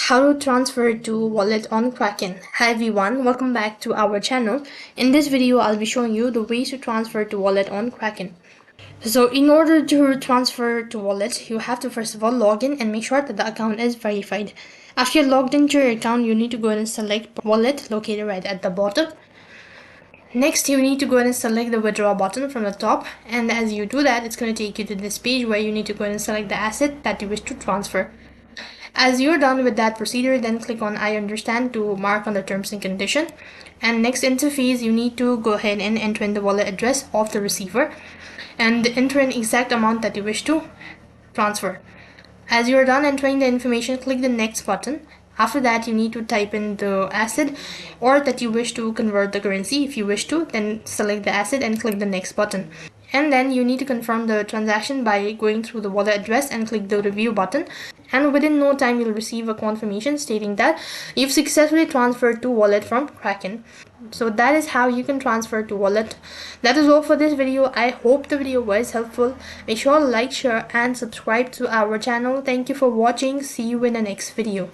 How to transfer to wallet on Kraken. Hi everyone, welcome back to our channel. In this video, I'll be showing you the ways to transfer to wallet on Kraken. So in order to transfer to wallet, you have to first of all log in and make sure that the account is verified. After you're logged into your account, you need to go ahead and select wallet located right at the bottom. Next, you need to go ahead and select the withdraw button from the top, and as you do that, it's going to take you to this page where you need to go ahead and select the asset that you wish to transfer. As you're done with that procedure, then click on I understand to mark on the terms and condition. And next interface, you need to go ahead and enter in the wallet address of the receiver and enter an exact amount that you wish to transfer. As you're done entering the information, click the next button. After that, you need to type in the asset or that you wish to convert the currency. If you wish to, then select the asset and click the next button. And then you need to confirm the transaction by going through the wallet address and click the review button. And within no time, you'll receive a confirmation stating that you've successfully transferred to wallet from Kraken. So that is how you can transfer to wallet. That is all for this video. I hope the video was helpful. Make sure to like, share and subscribe to our channel. Thank you for watching. See you in the next video.